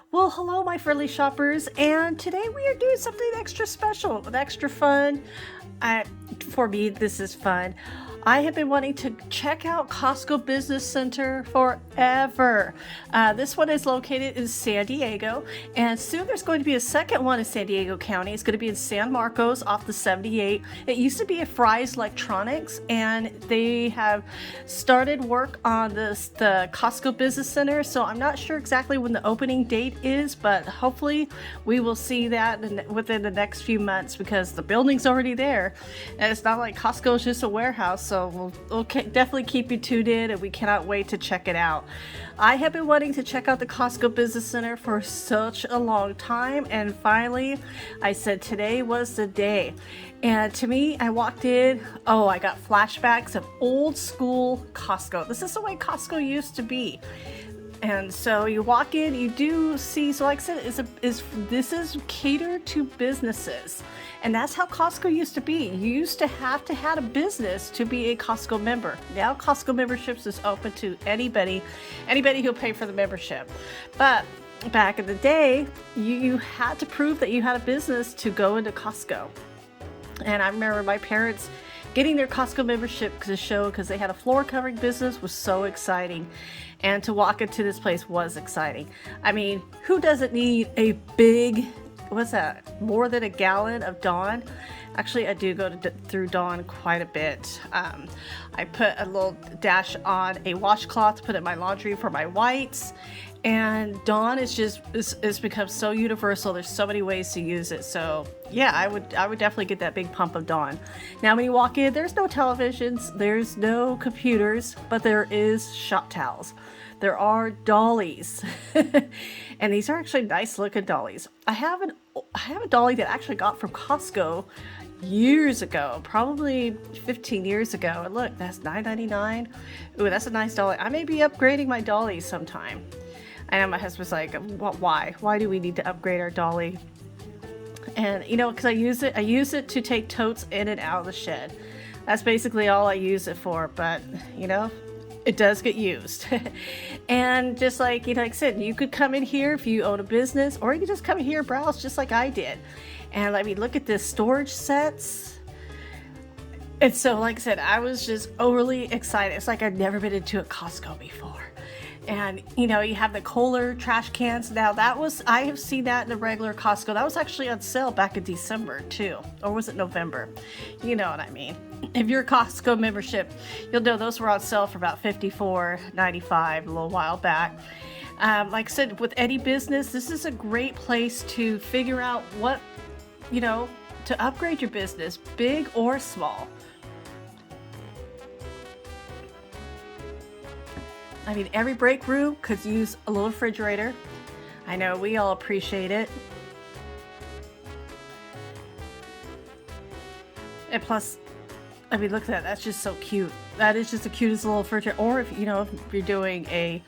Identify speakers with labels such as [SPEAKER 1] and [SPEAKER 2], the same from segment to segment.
[SPEAKER 1] Well, hello, my friendly shoppers, and today we are doing something extra special, extra fun. I, for me, this is fun. I have been wanting to check out Costco Business Center forever. This one is located in San Diego, and soon there's going to be a second one in San Diego County. It's going to be in San Marcos off the 78. It used to be at Fry's Electronics, and they have started work on the Costco Business Center, so I'm not sure exactly when the opening date is, but hopefully we will see that within the next few months because the building's already there, and it's not like Costco is just a warehouse, so we'll definitely keep you tuned in, and we cannot wait to check it out. I have been wanting to check out the Costco Business Center for such a long time, and finally I said today was the day. And to me, I walked in, I got flashbacks of old school Costco. This is the way Costco used to be. And so you walk in, you do see, so like I said, this is catered to businesses. And that's how Costco used to be. You used to have a business to be a Costco member. Now Costco memberships is open to anybody who'll pay for the membership. But back in the day, you had to prove that you had a business to go into Costco. And I remember my parents getting their Costco membership because they had a floor covering business was so exciting. And to walk into this place was exciting. I mean, who doesn't need a big, what's that, more than a gallon of Dawn? Actually, I do go through Dawn quite a bit. I put a little dash on a washcloth to put in my laundry for my whites. And Dawn is become so universal. There's so many ways to use it. So yeah, I would definitely get that big pump of Dawn. Now when you walk in, there's no televisions, there's no computers, but there is shop towels. There are dollies. And these are actually nice looking dollies. I have a dolly that I actually got from Costco years ago, probably 15 years ago. And look, that's $9.99. Ooh, that's a nice dolly. I may be upgrading my dolly sometime. I know my husband's like, why? Why do we need to upgrade our dolly? And because I use it to take totes in and out of the shed. That's basically all I use it for, but it does get used. And just like like I said, you could come in here if you own a business, or you could just come here and browse just like I did. And I mean, look at this storage sets. And so like I said, I was just overly excited. It's like I've never been into a Costco before. And you have the Kohler trash cans. Now I have seen that in the regular Costco. That was actually on sale back in December too. Or was it November? You know what I mean. If you're a Costco membership, you'll know those were on sale for about $54.95 a little while back. Like I said, with any business, this is a great place to figure out what, to upgrade your business, big or small. I mean, every break room could use a little refrigerator. I know we all appreciate it. And plus, I mean, look at that. That's just so cute. That is just the cutest little refrigerator. Or if you're doing a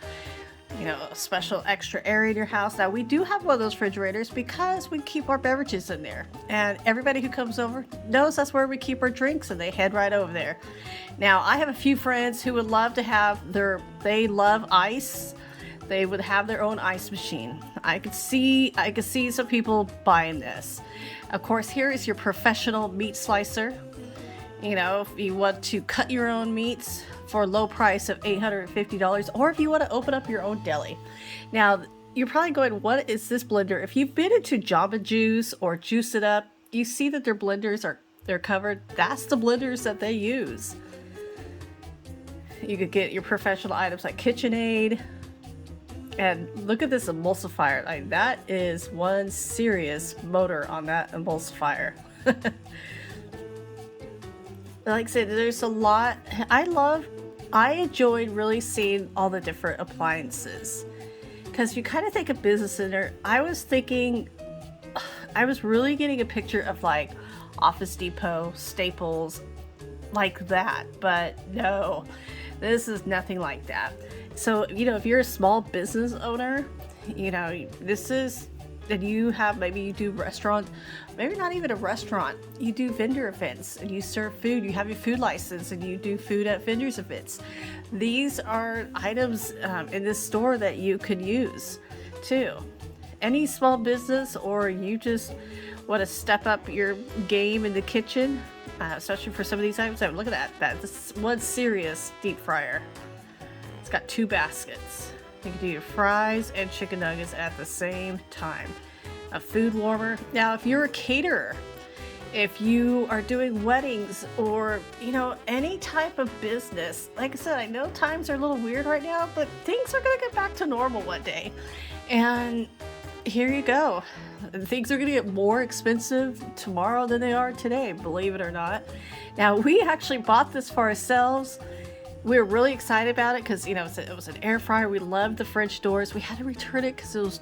[SPEAKER 1] special extra area in your house. Now, we do have one of those refrigerators because we keep our beverages in there. And everybody who comes over knows that's where we keep our drinks, and they head right over there. Now, I have a few friends who would love to have they love ice. They would have their own ice machine. I could see some people buying this. Of course, here is your professional meat slicer. If you want to cut your own meats for a low price of $850, or if you want to open up your own deli. Now, you're probably going, what is this blender? If you've been into Jamba Juice or Juice It Up, you see that their blenders they're covered. That's the blenders that they use. You could get your professional items like KitchenAid. And look at this emulsifier. That is one serious motor on that emulsifier. Like I said, there's a lot. I enjoyed really seeing all the different appliances. Because you kind of think of Business Center, I was really getting a picture of like Office Depot, Staples, like that. But no, this is nothing like that. So, if you're a small business owner, this is, and maybe you do restaurant, maybe not even a restaurant, you do vendor events and you serve food, you have your food license and you do food at vendors events. These are items in this store that you could use too. any small business, or you just want to step up your game in the kitchen, especially for some of these items. Look at that. This is one serious deep fryer. It's got 2 baskets. You can do your fries and chicken nuggets at the same time. A food warmer. Now, if you're a caterer, if you are doing weddings, or, any type of business, like I said, I know times are a little weird right now, but things are going to get back to normal one day. And here you go. Things are going to get more expensive tomorrow than they are today, believe it or not. Now, we actually bought this for ourselves. We were really excited about it because, it was an air fryer. We loved the French doors. We had to return it because it was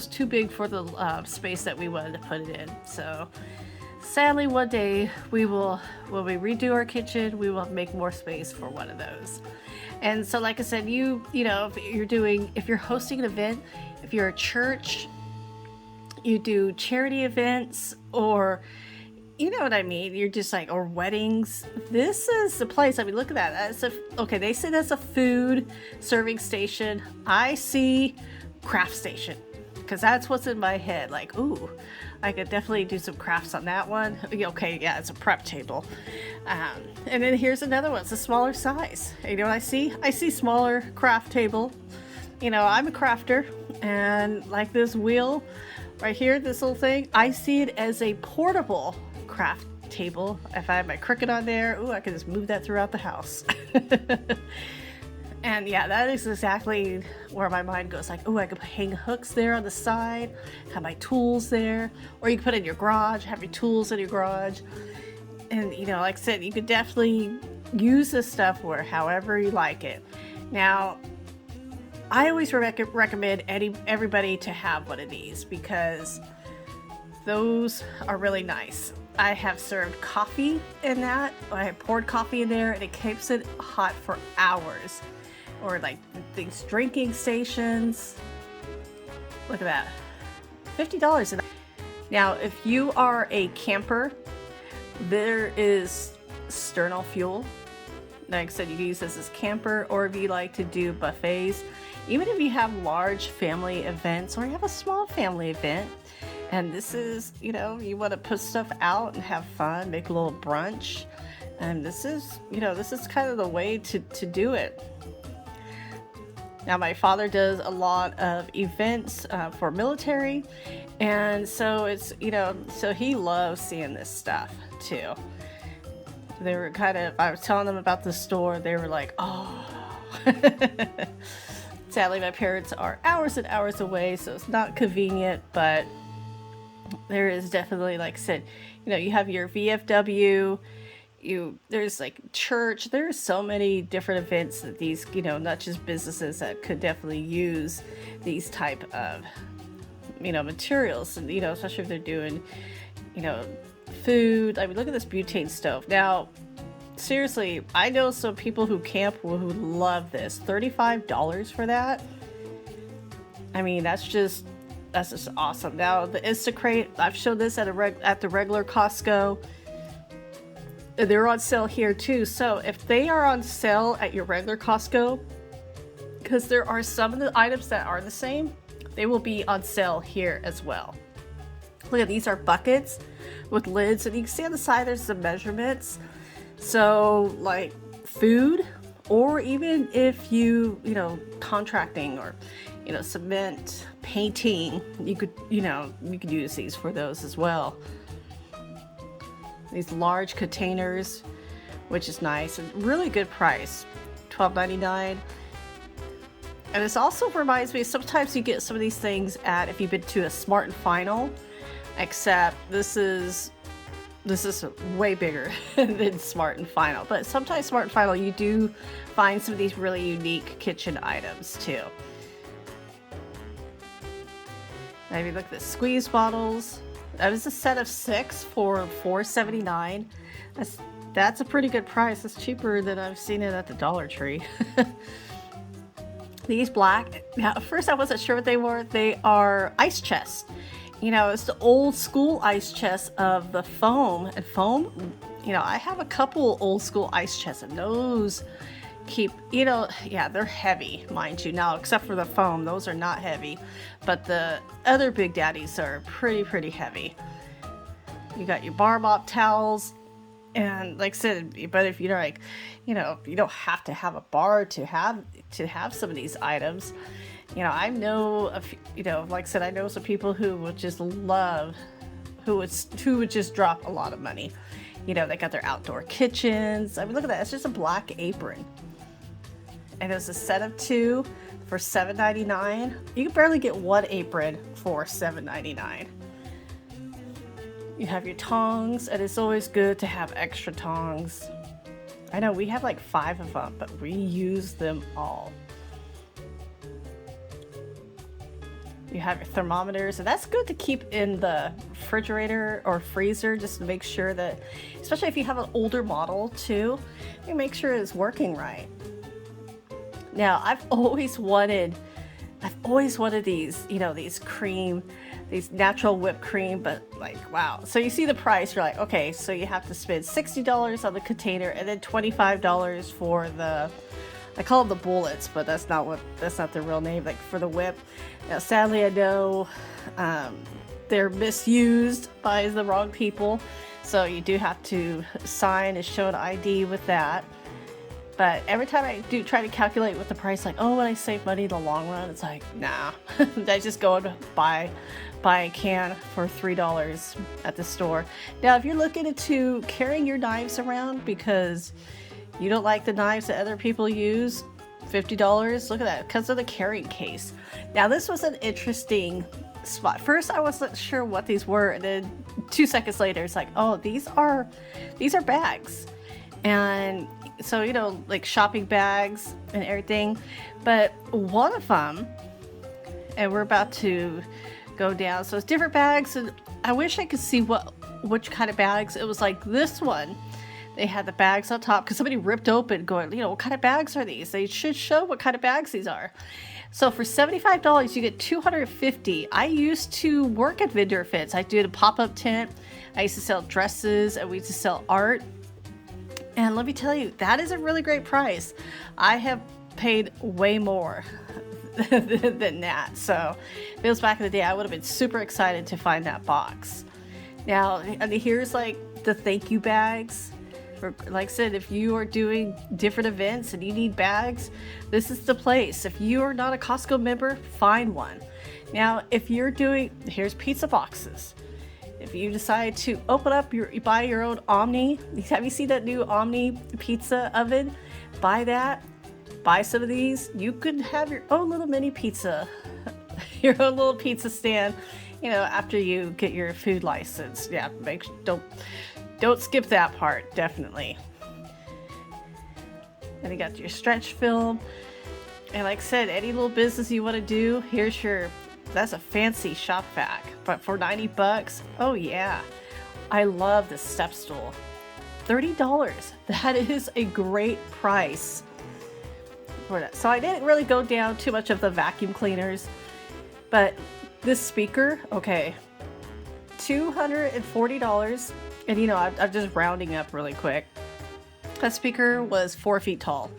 [SPEAKER 1] too big for the space that we wanted to put it in. So sadly, one day when we redo our kitchen, we will make more space for one of those. And so, like I said, if you're hosting an event, if you're a church, you do charity events, or you know what I mean, you're just like, or weddings, this is the place. I mean, look at that. Okay, they say that's a food serving station. I see craft station, because that's what's in my head. Like, ooh, I could definitely do some crafts on that one. Okay, yeah, it's a prep table. And then here's another one. It's a smaller size. You know what I see? I see smaller craft table. I'm a crafter, and like this wheel right here, this little thing, I see it as a portable craft table. If I have my Cricut on there, ooh, I can just move that throughout the house. And yeah, that is exactly where my mind goes. Like, oh, I could hang hooks there on the side, have my tools there, or you can put it in your garage, have your tools in your garage. And like I said, you could definitely use this stuff however you like it. Now, I always recommend everybody to have one of these, because those are really nice. I have served coffee in that. I have poured coffee in there, and it keeps it hot for hours. Or like these drinking stations. Look at that. $50. Now, if you are a camper, there is sternal fuel. Like I said, you can use this as camper, or if you like to do buffets. Even if you have large family events, or you have a small family event, and this is, you want to put stuff out and have fun, make a little brunch. And this is kind of the way to do it. Now, my father does a lot of events for military, and so it's, so he loves seeing this stuff too. They were I was telling them about the store, they were like, oh. Sadly, my parents are hours and hours away, so it's not convenient, but there is definitely, like I said, you have your VFW, there's like church, there's so many different events that these, not just businesses that could definitely use these type of, materials, and, especially if they're doing, food. I mean, look at this butane stove. Now, seriously, I know some people who camp who love this. $35 for that. I mean, that's just awesome. Now, the Instacrate, I've shown this at the regular Costco. They're on sale here too. So if they are on sale at your regular Costco, because there are some of the items that are the same, they will be on sale here as well. Look at these are buckets with lids, and you can see on the side there's some measurements. So like food, or even if you contracting, or cement, painting, you could use these for those as well. These large containers, which is nice, and really good price, $12.99. And this also reminds me, sometimes you get some of these things if you've been to a Smart and Final, except this is way bigger than Smart and Final. But sometimes Smart and Final, you do find some of these really unique kitchen items too. Maybe look at the squeeze bottles. That was a set of 6 for $4.79. That's a pretty good price. It's cheaper than I've seen it at the Dollar Tree. These black, now at first I wasn't sure what they were. They are ice chests. It's the old school ice chests of the foam. And foam, I have a couple old school ice chests, and those, keep, yeah, they're heavy, mind you. Now, except for the foam, those are not heavy. But the other Big Daddies are pretty heavy. You got your bar mop towels. And like I said, but if you're like, you don't have to have a bar to have some of these items. I know like I said, I know some people who would just love, who would just drop a lot of money. They got their outdoor kitchens. I mean, look at that. It's just a black apron. And it was a set of 2 for $7.99. You can barely get one apron for $7.99. You have your tongs, and it's always good to have extra tongs. I know we have like 5 of them, but we use them all. You have your thermometers, and that's good to keep in the refrigerator or freezer, just to make sure that, especially if you have an older model too, you make sure it's working right. Now, I've always wanted these, these natural whipped cream, but like, wow. So you see the price, you're like, okay, so you have to spend $60 on the container and then $25 for the, I call them the bullets, but that's not the real name, like for the whip. Now, sadly, I know they're misused by the wrong people. So you do have to sign and show an ID with that. But every time I do try to calculate with the price, like, oh, will I save money in the long run? It's like, nah. I just go and buy a can for $3 at the store. Now, if you're looking into carrying your knives around because you don't like the knives that other people use, $50, look at that, because of the carrying case. Now, this was an interesting spot. First, I wasn't sure what these were, and then 2 seconds later, it's like, oh, these are bags. And so, like shopping bags and everything. But one of them, and we're about to go down, so it's different bags, and I wish I could see which kind of bags. It was like this one. They had the bags on top because somebody ripped open going, what kind of bags are these? They should show what kind of bags these are. So for $75, you get 250. I used to work at Vendor Fits. I did a pop-up tent. I used to sell dresses, and we used to sell art. And let me tell you, that is a really great price. I have paid way more than that. So if it was back in the day, I would have been super excited to find that box. Now, and here's like the thank you bags. Like I said, if you are doing different events and you need bags, this is the place. If you are not a Costco member, find one. Now, if you're here's pizza boxes. If you decide to open up you buy your own Omni, have you seen that new Omni pizza oven? Buy that. Buy some of these. You could have your own little mini pizza, your own little pizza stand, after you get your food license. Yeah, don't skip that part, definitely. And you got your stretch film. And like I said, any little business you want to do, that's a fancy shop vac. But for $90, oh yeah. I love this step stool. $30. That is a great price for that. So I didn't really go down too much of the vacuum cleaners. But this speaker, okay, $240. And I'm just rounding up really quick. That speaker was 4 feet tall.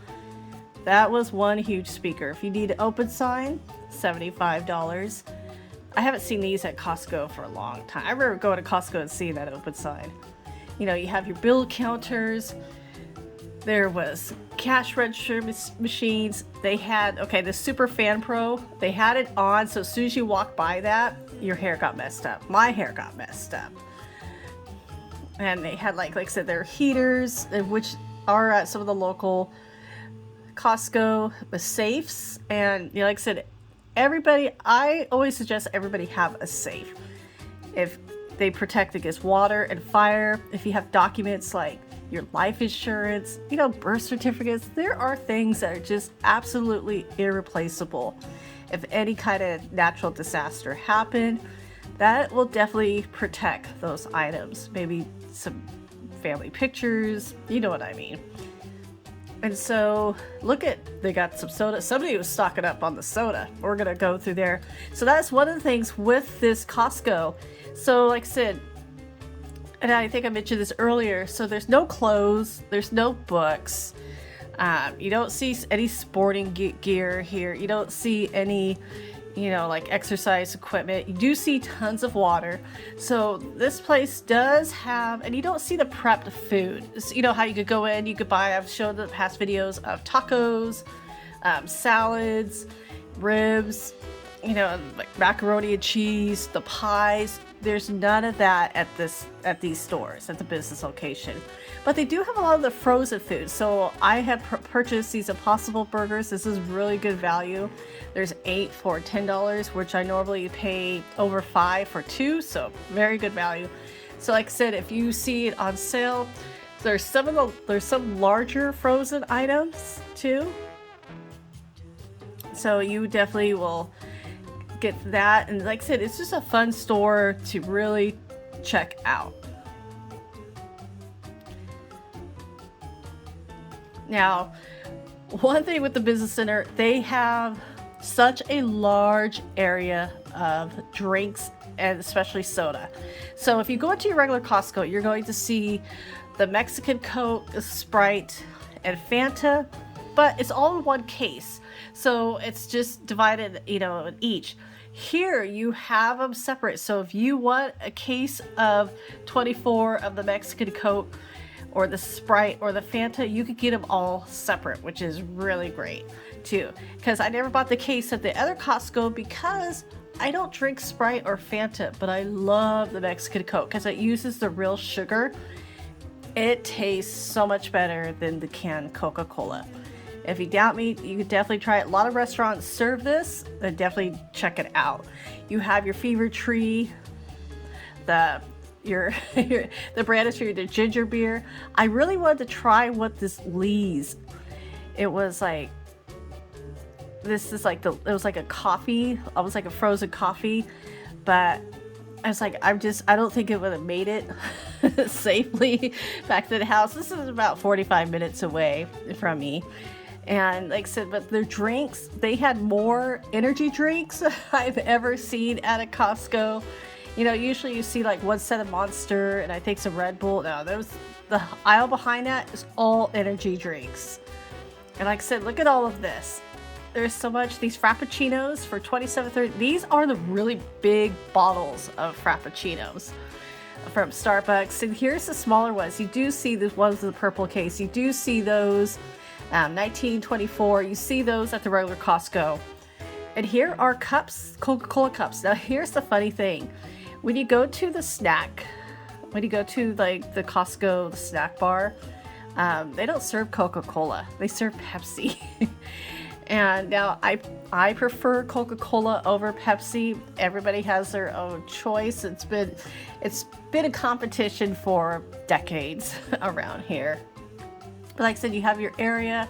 [SPEAKER 1] That was one huge speaker. If you need an open sign, $75. I haven't seen these at Costco for a long time. I remember going to Costco and seeing that open sign. You have your bill counters. There was cash register machines. They had, the Super Fan Pro. They had it on, so as soon as you walk by that, your hair got messed up. My hair got messed up. And they had, like I said, their heaters, which are at some of the local Costco, the safes. And like I said, I always suggest everybody have a safe. If they protect against water and fire, if you have documents like your life insurance, birth certificates, there are things that are just absolutely irreplaceable. If any kind of natural disaster happened, that will definitely protect those items. Maybe some family pictures, you know what I mean. And so they got some soda. Somebody was stocking up on the soda. We're going to go through there. So that's one of the things with this Costco. So like I said, and I think I mentioned this earlier, so there's no clothes, there's no books. You don't see any sporting gear here. You don't see any, like exercise equipment. You do see tons of water. So this place does have, and you don't see the prepped food. You know how you could go in, you could buy, I've shown the past videos of tacos, salads, ribs, like macaroni and cheese, the pies. There's none of that at these stores, at the business location. But they do have a lot of the frozen food. So I have purchased these Impossible burgers. This is really good value. There's 8 for $10, which I normally pay over 5 for 2. So very good value. So like I said, if you see it on sale, there's some larger frozen items too. So you definitely will get that. And like I said, it's just a fun store to really check out. Now, one thing with the business center, they have such a large area of drinks and especially soda. So if you go into your regular Costco, you're going to see the Mexican Coke, Sprite, and Fanta, but it's all in one case. So it's just divided, in each. Here you have them separate. So if you want a case of 24 of the Mexican Coke or the Sprite or the Fanta, you could get them all separate, which is really great too. Because I never bought the case at the other Costco because I don't drink Sprite or Fanta, but I love the Mexican Coke because it uses the real sugar. It tastes so much better than the canned Coca-Cola. If you doubt me, you could definitely try it. A lot of restaurants serve this, and definitely check it out. You have your Fever Tree, the brand is for the ginger beer. I really wanted to try what this Lee's. It was like, it was like a coffee, almost like a frozen coffee, but I was like, I don't think it would have made it safely back to the house. This is about 45 minutes away from me. And like I said, but their drinks, they had more energy drinks I've ever seen at a Costco. Usually you see like one set of Monster and I think some Red Bull. No, the aisle behind that is all energy drinks. And like I said, look at all of this. There's so much. These Frappuccinos for $27.30. These are the really big bottles of Frappuccinos from Starbucks. And here's the smaller ones. You do see the ones in the purple case. You do see those $19.24. You see those at the regular Costco. And here are cups, Coca-Cola cups. Now here's the funny thing. When you go to the like the Costco, the snack bar, they don't serve Coca-Cola. They serve Pepsi. And now I prefer Coca-Cola over Pepsi. Everybody has their own choice. It's been a competition for decades around here. But like I said, you have your area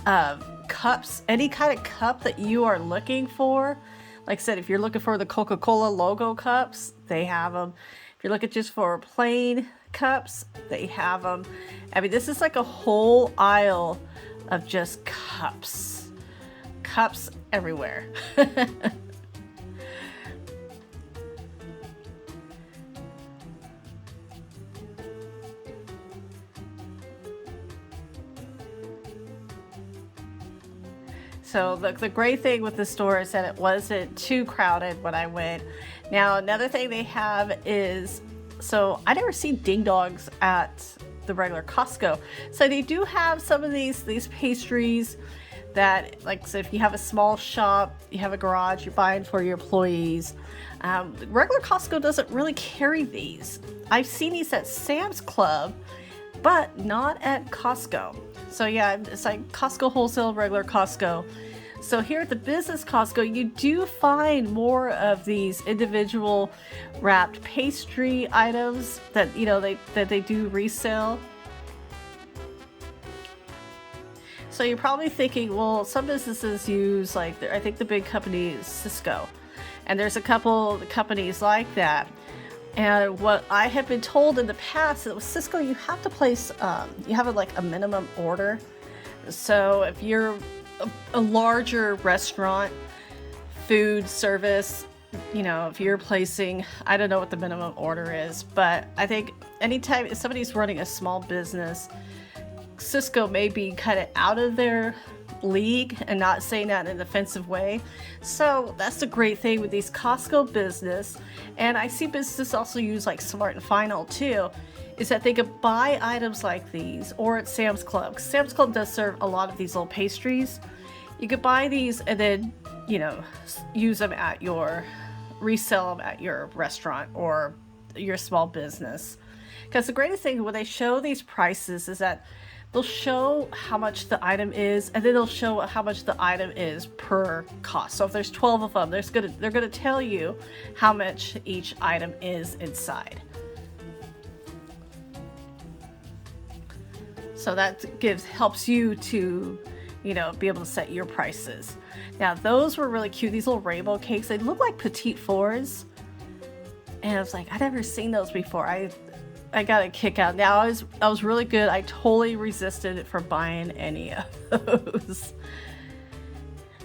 [SPEAKER 1] of cups, any kind of cup that you are looking for. Like I said, if you're looking for the Coca-Cola logo cups, they have them. If you're looking just for plain cups, they have them. I mean, this is like a whole aisle of just cups. Cups everywhere. So the great thing with the store is that it wasn't too crowded when I went. Now, another thing they have is, so I never seen ding dongs at the regular Costco. So they do have some of these pastries that, like, so if you have a small shop, you have a garage, you're buying for your employees. Regular Costco doesn't really carry these. I've seen these at Sam's Club, but not at Costco. So yeah, it's like Costco wholesale, regular Costco. So here at the business Costco, you do find more of these individual wrapped pastry items that they do resell. So you're probably thinking, well, some businesses use, like, I think the big company is Cisco, and there's a couple companies like that. And what I have been told in the past is with Cisco, you have to place, you have a minimum order. So if you're a larger restaurant, food service, if you're placing, I don't know what the minimum order is, but I think anytime if somebody's running a small business, Cisco may be kind of out of their league, and not saying that in an offensive way. So that's the great thing with these Costco Business, and I see businesses also use like Smart and Final too, is that they could buy items like these, or at Sam's Club. Sam's Club does serve a lot of these little pastries. You could buy these and then, you know, use them at your, resell them at your restaurant or your small business. Because the greatest thing when they show these prices is that they'll show how much the item is, and then they'll show how much the item is per cost. So if there's 12 of them, they're gonna tell you how much each item is inside. So that helps you to, you know, be able to set your prices. Now those were really cute. These little rainbow cakes, they look like petite fours. And I was like, I've never seen those before. I got a kick out. Now I was really good. I totally resisted it from buying any of those.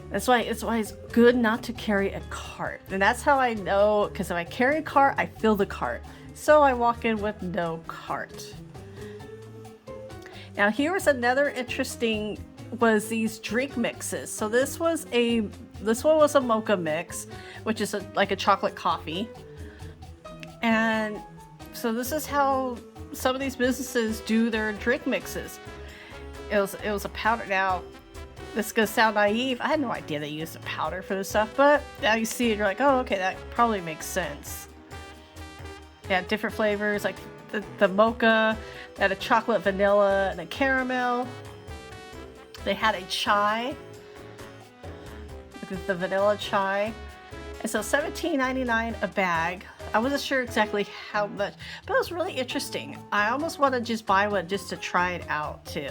[SPEAKER 1] That's why it's good not to carry a cart. And that's how I know, because if I carry a cart, I fill the cart. So I walk in with no cart. Now here was another interesting, was these drink mixes. So this one was a mocha mix, which is like a chocolate coffee. And so this is how some of these businesses do their drink mixes. It was a powder. Now, this is gonna sound naive. I had no idea they used a powder for this stuff, but now you see it, you're like, oh, okay, that probably makes sense. Yeah, different flavors, like the mocha, they had a chocolate, vanilla, and a caramel. They had a chai, the vanilla chai. And so $17.99 a bag. I wasn't sure exactly how much, but it was really interesting. I almost want to just buy one just to try it out too.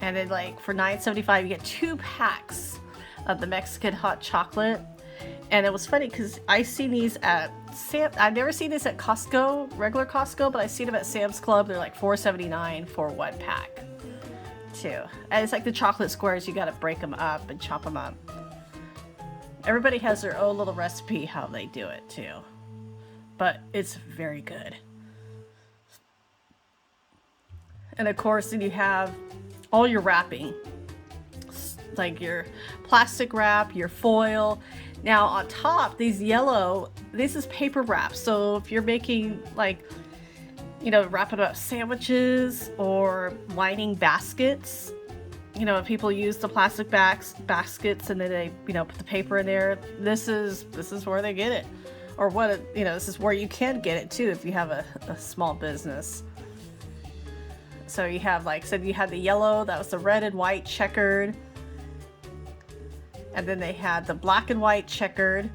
[SPEAKER 1] And then like for $9.75 you get 2 packs of the Mexican hot chocolate. And it was funny because I seen these at I've never seen this at Costco, regular Costco, but I seen them at Sam's Club. They're like $4.79 for 1 pack too. And it's like the chocolate squares, you got to break them up and chop them up. Everybody has their own little recipe how they do it too, but it's very good. And of course, then you have all your wrapping, like your plastic wrap, your foil. Now on top, these yellow, this is paper wrap. So if you're making like, you know, wrapping up sandwiches or lining baskets, you know, people use the plastic baskets and then they, you know, put the paper in there. This is where they get it, or what, you know, this is where you can get it too if you have a small business. So you have, like I said, you had the yellow, that was the red and white checkered, and then they had the black and white checkered.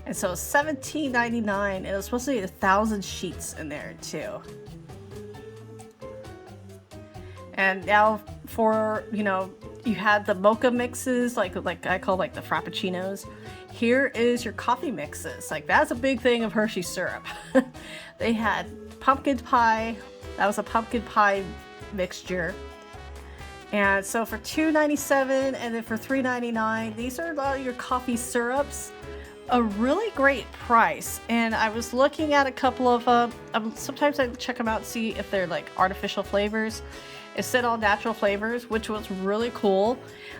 [SPEAKER 1] And so $17.99, and it was supposed to be 1,000 sheets in there too. And now for, you know, you had the mocha mixes, like I call like the frappuccinos. Here is your coffee mixes. Like that's a big thing of Hershey syrup. They had pumpkin pie. That was a pumpkin pie mixture. And so for $2.97 and then for $3.99, these are a lot of your coffee syrups. A really great price. And I was looking at a couple of sometimes I check them out and see if they're like artificial flavors. It said all natural flavors, which was really cool,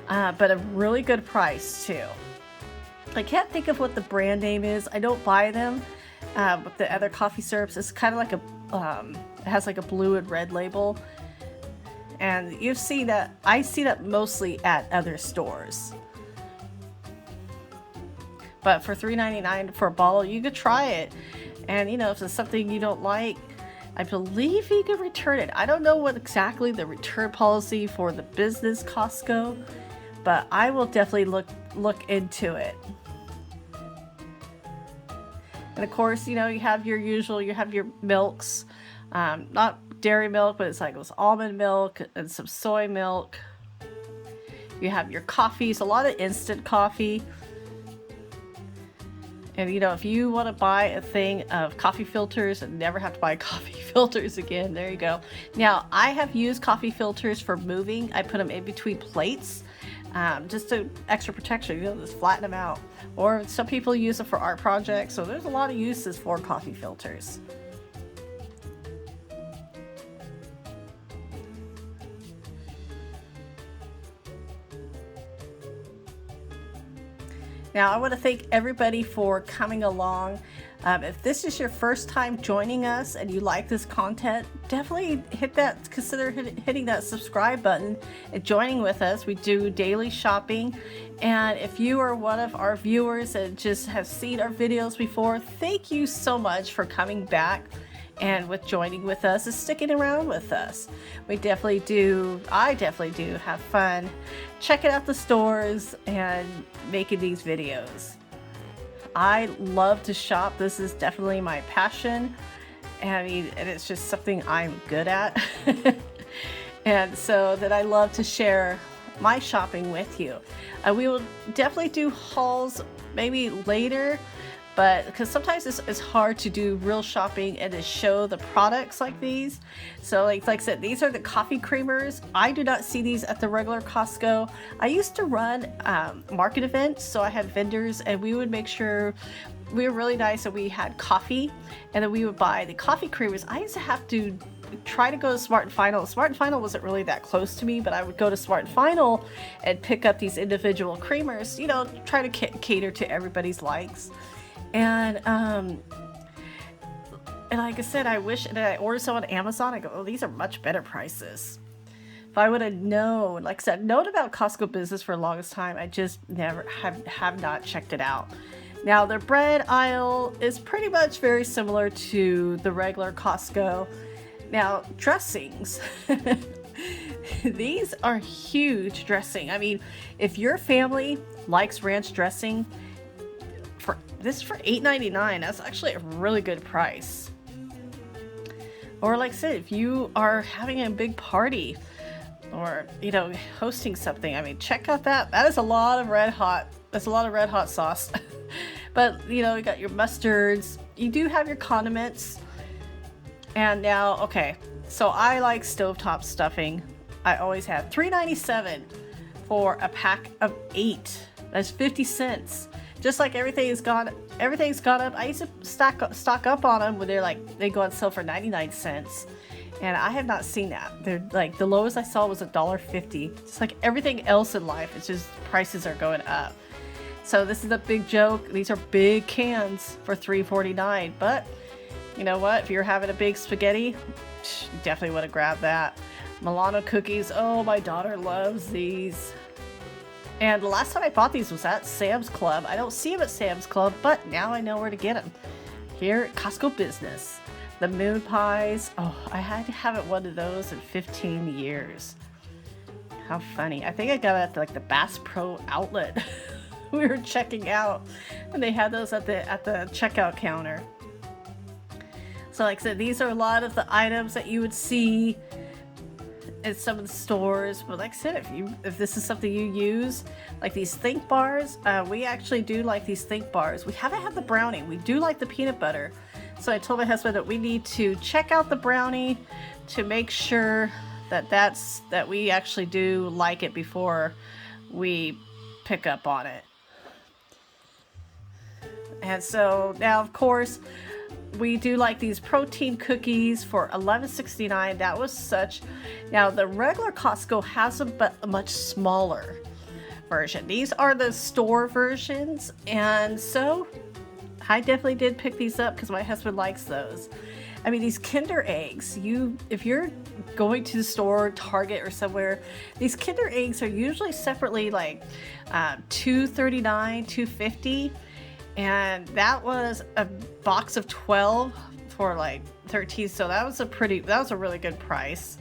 [SPEAKER 1] but a really good price too. I can't think of what the brand name is. I don't buy them, but the other coffee syrups, it's kind of like it has like a blue and red label. And you've seen that, I see that mostly at other stores. But for $3.99 for a bottle, you could try it. And you know, if it's something you don't like, I believe you can return it. I don't know what exactly the return policy for the business Costco, but I will definitely look into it. And of course, you know, you have your usual, you have your milks, not dairy milk, but it's like it was almond milk and some soy milk. You have your coffees, a lot of instant coffee. And you know, if you want to buy a thing of coffee filters and never have to buy coffee filters again, there you go. Now, I have used coffee filters for moving. I put them in between plates, just to extra protection, you know, just flatten them out. Or some people use them for art projects, so there's a lot of uses for coffee filters. Now, I want to thank everybody for coming along. If this is your first time joining us and you like this content, definitely consider hitting that subscribe button and joining with us. We do daily shopping. And if you are one of our viewers that just have seen our videos before, thank you so much for coming back and with joining with us and sticking around with us. I definitely do have fun checking out the stores and making these videos. I love to shop. This is definitely my passion. And it's just something I'm good at. And so that I love to share my shopping with you. We will definitely do hauls maybe later, but because sometimes it's hard to do real shopping and to show the products like these. So like I said, these are the coffee creamers. I do not see these at the regular Costco. I used to run market events, so I had vendors and we would make sure we were really nice and we had coffee, and then we would buy the coffee creamers. I used to have to try to go to Smart and Final. Smart and Final wasn't really that close to me, but I would go to Smart and Final and pick up these individual creamers, try to cater to everybody's likes. And like I said, I wish that I ordered some on Amazon. I go, oh, these are much better prices. If I would have known, like I said, known about Costco Business for the longest time, I just never have not checked it out. Now, their bread aisle is pretty much very similar to the regular Costco. Now, dressings. These are huge dressing. I mean, if your family likes ranch dressing, this is for $8.99. That's actually a really good price. Or like I said, if you are having a big party or, hosting something, I mean, check out that. That is a lot of red hot. That's a lot of red hot sauce. But, you got your mustards. You do have your condiments. And now, okay, so I like stovetop stuffing. I always have. $3.97 for a pack of 8. That's 50 cents. Just like everything's gone up. I used to stock up on them when they go on sale for 99 cents. And I have not seen that. They're like, the lowest I saw was $1.50. Just like everything else in life, it's just prices are going up. So this is a big joke. These are big cans for $3.49. But you know what? If you're having a big spaghetti, you definitely want to grab that. Milano cookies. Oh, my daughter loves these. And the last time I bought these was at Sam's Club. I don't see them at Sam's Club, but now I know where to get them. Here at Costco Business. The moon pies. Oh, I haven't one of those in 15 years. How funny. I think I got it at the Bass Pro outlet. We were checking out and they had those at the checkout counter. So like I said, these are a lot of the items that you would see in some of the stores. But like I said, if this is something you use, like these Think bars, we actually do like these Think bars. We haven't had the brownie. We do like the peanut butter. So I told my husband that we need to check out the brownie to make sure that we actually do like it before we pick up on it. And so now, of course, we do like these protein cookies for $11.69. That was such. Now, the regular Costco has a much smaller version. These are the store versions. And so I definitely did pick these up because my husband likes those. I mean, these Kinder eggs, if you're going to the store, Target or somewhere, these Kinder eggs are usually separately like $2.39, $2.50. And that was a box of 12 for like 13. So that was a really good price.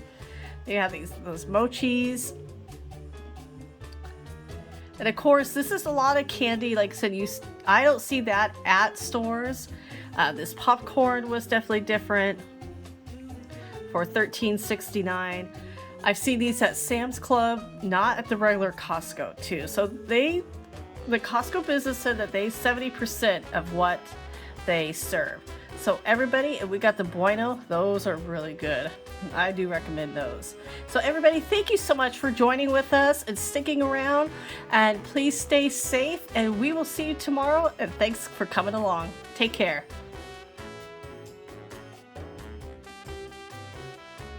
[SPEAKER 1] They have those mochis. And of course, this is a lot of candy. Like I said, I don't see that at stores. This popcorn was definitely different for $13.69. I've seen these at Sam's Club, not at the regular Costco too. So the Costco Business said that 70% of what they serve. So everybody, and we got the Bueno, those are really good. I do recommend those. So everybody, thank you so much for joining with us and sticking around. And please stay safe, and we will see you tomorrow. And thanks for coming along. Take care.